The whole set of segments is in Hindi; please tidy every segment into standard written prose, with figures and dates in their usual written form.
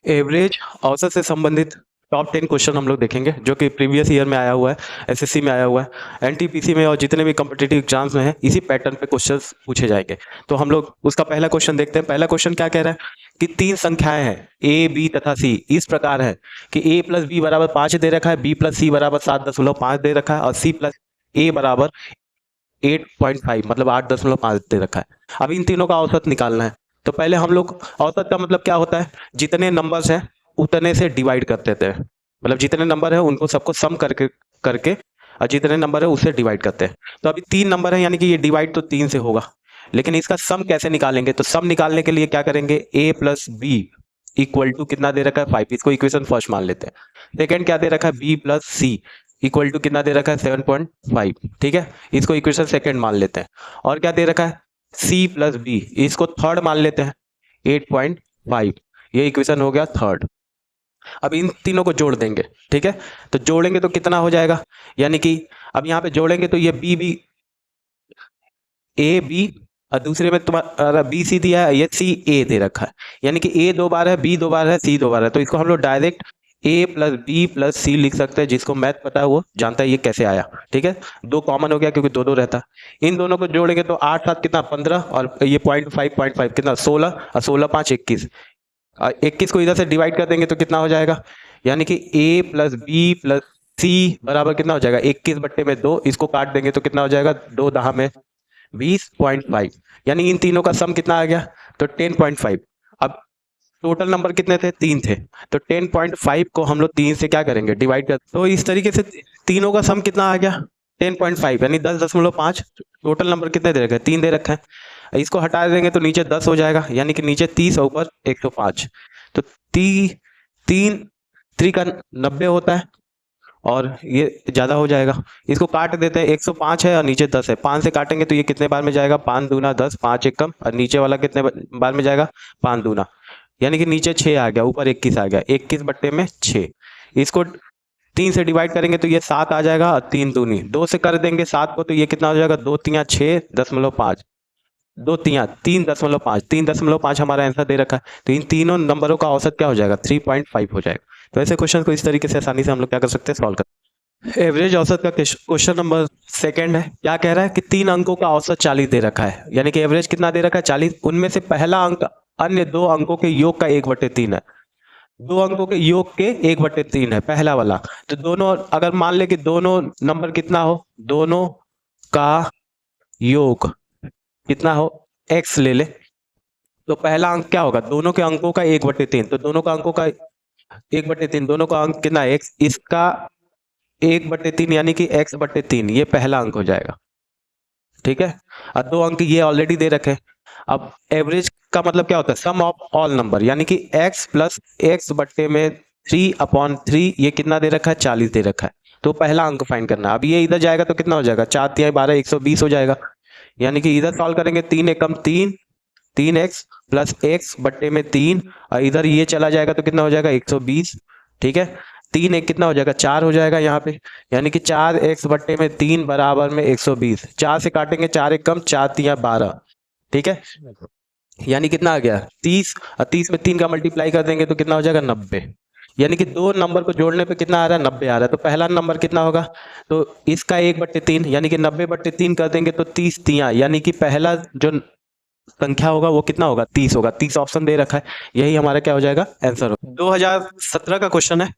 एवरेज औसत से संबंधित टॉप 10 क्वेश्चन हम लोग देखेंगे जो कि प्रीवियस ईयर में आया हुआ है, एसएससी में आया हुआ है, एनटीपीसी में और जितने भी कॉम्पिटिटिव एग्जाम्स में है इसी पैटर्न पे क्वेश्चंस पूछे जाएंगे। तो हम लोग उसका पहला क्वेश्चन देखते हैं। पहला क्वेश्चन क्या कह रहा है कि तीन संख्याएं हैं ए बी तथा सी, इस प्रकार है कि ए प्लस बी बराबर 5 दे रखा है, बी प्लस सी बराबर 7.5 दे रखा है और सी प्लस ए बराबर 8.5 मतलब 8.5 दे रखा है। अब इन तीनों का औसत निकालना है। तो पहले हम लोग औसत का मतलब क्या होता है, जितने नंबर्स हैं उतने से डिवाइड कर देते हैं। मतलब जितने नंबर है उनको सबको सम करके करके और जितने नंबर है उससे डिवाइड करते हैं। तो अभी 3 नंबर है यानी कि ये डिवाइड तो 3 से होगा, लेकिन इसका सम कैसे निकालेंगे? तो सम निकालने के लिए क्या करेंगे, ए प्लस बी इक्वल टू कितना दे रखा है 5, इसको इक्वेशन फर्स्ट मान लेते हैं। सेकेंड क्या दे रखा है, B plus C equal to कितना दे रखा है 7.5, ठीक है, इसको इक्वेशन सेकेंड मान लेते हैं। और क्या दे रखा है, सी प्लस बी, इसको थर्ड मान लेते हैं 8.5, ये इक्वेशन हो गया थर्ड। अब इन तीनों को जोड़ देंगे, ठीक है, तो जोड़ेंगे तो कितना हो जाएगा, यानी कि अब यहाँ पे जोड़ेंगे तो ये बी बी ए बी और दूसरे में तुम्हारा बी सी दिया है, ये सी ए दे रखा है, यानी कि ए 2 बार है, बी 2 बार है, सी 2 बार है। तो इसको हम लोग डायरेक्ट ए प्लस बी प्लस सी लिख सकते हैं। जिसको मैथ पता है वो जानता है ये कैसे आया, ठीक है। 2 कॉमन हो गया क्योंकि 2 2 रहता है। इन दोनों को जोड़ेंगे तो 8 7 कितना 15 और ये 0.5 कितना 16 और 16 5 21। 21 को इधर से डिवाइड कर देंगे तो कितना हो जाएगा, यानी कि ए प्लस बी प्लस सी बराबर कितना हो जाएगा 21/2। इसको काट देंगे तो कितना हो जाएगा 2 दहा में 20.5, यानी इन तीनों का सम कितना आ गया तो 10.5। अब टोटल नंबर कितने थे, 3 थे, तो 10.5 को हम लोग 3 से क्या करेंगे डिवाइड कर, तो इस तरीके से तीनों का सम कितना आ गया 10.5, यानी 10.5। टोटल नंबर कितने दे रखे हैं, 3 दे रखा है। इसको हटा देंगे तो नीचे 10 हो जाएगा, यानी कि नीचे 30 और ऊपर 105। तो 3 3 का 90 होता है और ये ज़्यादा हो जाएगा। इसको काट देते हैं, 105 है और नीचे 10 है, 5 से काटेंगे तो ये कितने बार में जाएगा, 5 दूना 10, 5 एक कम, और नीचे वाला कितने बार में जाएगा 5 दूना, यानी कि नीचे 6 आ गया, ऊपर 21 आ गया, 21/6। इसको 3 से डिवाइड करेंगे तो ये 7 आ जाएगा और 3 दूनी 2 से कर देंगे 7 को तो ये कितना हो जाएगा 2 3 6.5, 2 3 3.5, 3.5 हमारा आंसर दे रखा है। तो इन तीनों नंबरों का औसत क्या हो जाएगा 3.5 हो जाएगा। तो ऐसे क्वेश्चन को इस तरीके से आसानी से हम लोग क्या कर सकते हैं, सॉल्व कर। एवरेज औसत का क्वेश्चन नंबर सेकंड है। क्या कह रहा है कि 3 अंकों का औसत 40 दे रखा है, यानी कि एवरेज कितना दे रखा है 40। उनमें से पहला अंक अन्य 2 अंकों के योग का 1/3 है। 2 अंकों के योग के 1/3 है पहला वाला। तो दोनों अगर मान ले कि दोनों नंबर कितना हो, दोनों का योग कितना हो x ले ले, तो पहला अंक क्या होगा, दोनों के अंकों का 1/3, तो दोनों का अंकों का 1/3, दोनों का अंक कितना है x, इसका 1/3 यानी कि x/3, ये पहला अंक हो जाएगा, ठीक है। और 2 अंक ये ऑलरेडी दे रखे हैं। अब एवरेज का मतलब क्या होता है, सम ऑफ ऑल नंबर, यानी कि x प्लस x बट्टे में 3/3, ये कितना दे रखा है 40 दे रखा है। तो पहला अंक फाइंड करना है। अब ये इधर जाएगा तो कितना हो जाएगा 4 3 12 120 हो जाएगा, यानी कि इधर सॉल्व करेंगे 3 एकम 3, 3x प्लस x बट्टे में 3, और इधर ये चला जाएगा तो कितना हो जाएगा 120, ठीक है। 3 एक कितना हो जाएगा 4 हो जाएगा यहाँ पे, यानी कि 4x बट्टे में 3 बराबर में 120। 4 से काटेंगे 4 एक कम 4 3 12, ठीक है, यानी कितना आ गया 30, और 30 में 3 का मल्टीप्लाई कर देंगे तो कितना हो जाएगा 90, यानी कि 2 नंबर को जोड़ने पे कितना आ रहा है 90 आ रहा है। तो पहला नंबर कितना होगा, तो इसका 1/3 यानी कि 90/3 कर देंगे तो 30 3, यानी कि पहला जो संख्या होगा वो कितना होगा 30 होगा। 30 ऑप्शन दे रखा है, यही हमारा क्या हो जाएगा आंसर होगा। 2017 का क्वेश्चन है,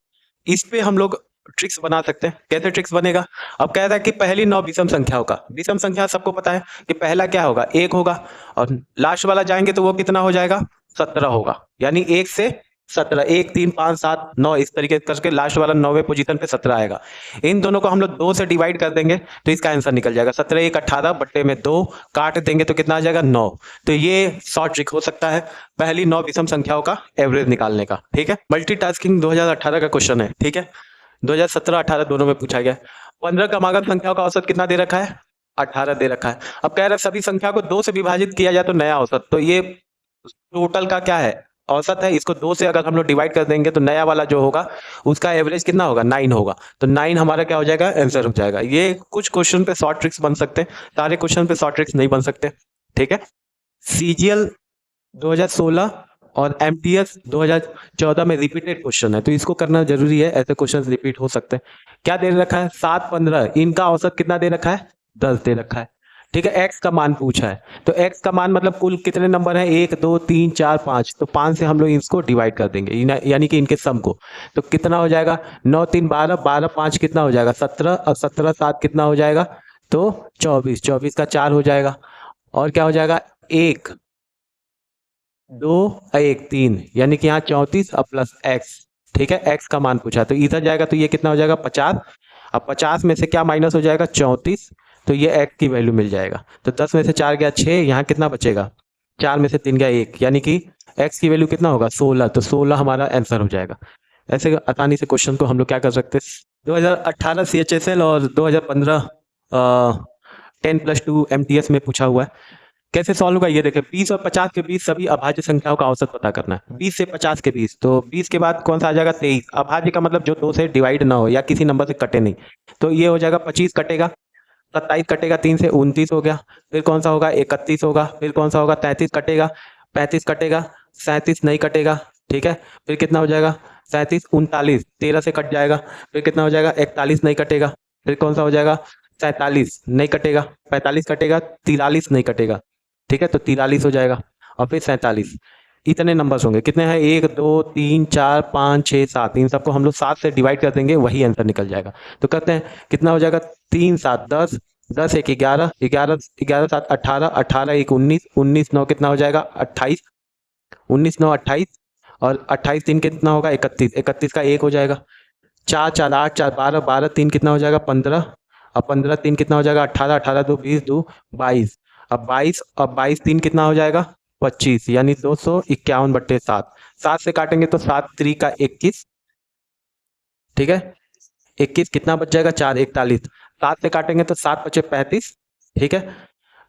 इस पे हम लोग ट्रिक्स बना सकते हैं। कैसे ट्रिक्स बनेगा, अब कह रहा है कि पहली 9 विषम संख्याओं का, विषम संख्या सबको पता है कि पहला क्या होगा 1 होगा, और लास्ट वाला जाएंगे तो वो कितना हो जाएगा 17 होगा, यानी 1 से 17, 1 3 5 7 9 इस तरीके करके लास्ट वाला 9वें पोजीशन पे 17 आएगा। इन दोनों को हम लोग 2 से डिवाइड कर देंगे तो इसका आंसर निकल जाएगा 17 1 18 बट्टे में 2, काट देंगे तो कितना आ जाएगा 9। तो ये शॉर्ट ट्रिक हो सकता है पहली 9 विषम संख्याओं का एवरेज निकालने का, ठीक है। मल्टीटास्किंग 2018 का क्वेश्चन है, ठीक है, 2017-18 दोनों में पूछा गया। 15 क्रमागत संख्याओं का औसत कितना दे रखा है 18 दे रखा है। अब कह रहा है सभी संख्या को 2 से विभाजित किया जाए तो नया औसत, तो ये टोटल का क्या है औसत है, इसको 2 से अगर हम लोग डिवाइड कर देंगे तो नया वाला जो होगा उसका एवरेज कितना होगा 9 होगा। तो 9 हमारा क्या हो जाएगा आंसर हो जाएगा। ये कुछ क्वेश्चन पे शॉर्ट ट्रिक्स बन सकते हैं, सारे क्वेश्चन पे शॉर्ट ट्रिक्स नहीं बन सकते, ठीक है। सीजीएल 2016 और MTS 2014 में रिपीटेड क्वेश्चन है, तो इसको करना जरूरी है, ऐसे क्वेश्चन रिपीट हो सकते हैं। क्या दे रखा है? 7, 15, इनका औसत कितना दे रखा है? 10 दे रखा है। ठीक है, x का मान पूछा है, तो x का मान मतलब कुल कितने नंबर है? 1 2 3 4 5, तो 5 से हम लोग इसको डिवाइड कर देंगे, यानी कि इनके सम को। तो कितना हो जाएगा? 9 3 12, 12 5 कितना हो जाएगा? 17, और 17 7 कितना हो जाएगा? तो 24, 24 का 4 हो जाएगा। और क्या हो जाएगा? 1 2 1 3, यानी कि यहाँ 34 और प्लस x। ठीक है, x का मान पूछा, तो इधर जाएगा तो ये कितना हो जाएगा? 50। अब 50 में से क्या माइनस हो जाएगा? 34, तो ये x की वैल्यू मिल जाएगा। तो 10 में से 4 गया 6, यहाँ कितना बचेगा? 4 में से 3 गया 1, यानी कि x की वैल्यू कितना होगा? 16, तो 16 हमारा आंसर हो जाएगा। ऐसे आसानी से क्वेश्चन को हम लोग क्या कर सकते हैं? 2018 CHSL और 2015 10+2 MTS में पूछा हुआ है। कैसे सॉल्व होगा ये देखें। 20 और 50 के बीच सभी अभाज्य संख्याओं का औसत पता करना है। 20 से 50 के बीच, तो 20 के बाद कौन सा आ जाएगा? 23। अभाज्य का मतलब जो 2 से डिवाइड ना हो या किसी नंबर से कटे नहीं, तो ये हो जाएगा 25 कटेगा, 27 कटेगा, 3 से 29 हो गया। फिर कौन सा होगा? 31 होगा। फिर कौन सा होगा? 33 कटेगा, 35 कटेगा, 37 नहीं कटेगा। ठीक है, फिर कितना हो जाएगा? 37 39, 13 से कट जाएगा। फिर कितना हो जाएगा? 41 नहीं कटेगा। फिर कौन सा हो जाएगा? 47 नहीं कटेगा, 45 कटेगा, 43 नहीं कटेगा। ठीक है, तो 43 हो जाएगा, और फिर 47। इतने नंबर्स होंगे। कितने हैं? 1 2 3 4 5 6 7, इन सबको हम लोग 7 से डिवाइड कर देंगे, वही आंसर निकल जाएगा। तो कहते हैं कितना हो जाएगा? 3 7 10, 10 1 11, 11 11 7 18, 18 1 19, 19 9 कितना हो जाएगा? 28, 19 9 28, और 28 3 कितना होगा? 31, 31 का 1 हो जाएगा। 4 4 8 4 12, 12 3 कितना हो जाएगा? 15, और 15 3 कितना हो जाएगा? 18, 18 2 20, 2 22, अब 22 और 22 3 कितना हो जाएगा? 25, यानी 251/7। 7 से काटेंगे तो 7 3 का 21। ठीक है, 21 कितना बच जाएगा? 4 41। 7 से काटेंगे तो 7 बचे 35। ठीक है,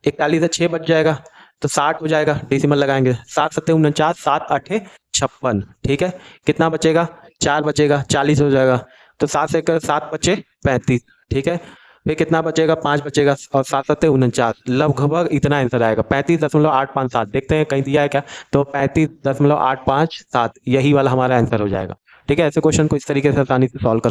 41 से 6 बच जाएगा, तो 60 हो जाएगा, डेसिमल लगाएंगे। 7 7 49, 7 8 56। ठीक है, कितना बचेगा? 4 बचेगा, 40 हो जाएगा। तो 7 से कर 7 बचे 35। ठीक है, फिर कितना बचेगा? 5 बचेगा, और 7 7 49, लगभग इतना आंसर आएगा, 35.857। देखते हैं कहीं दिया है क्या? तो 35.857, यही वाला हमारा आंसर हो जाएगा। ठीक है, ऐसे क्वेश्चन को इस तरीके से आसानी से सॉल्व कर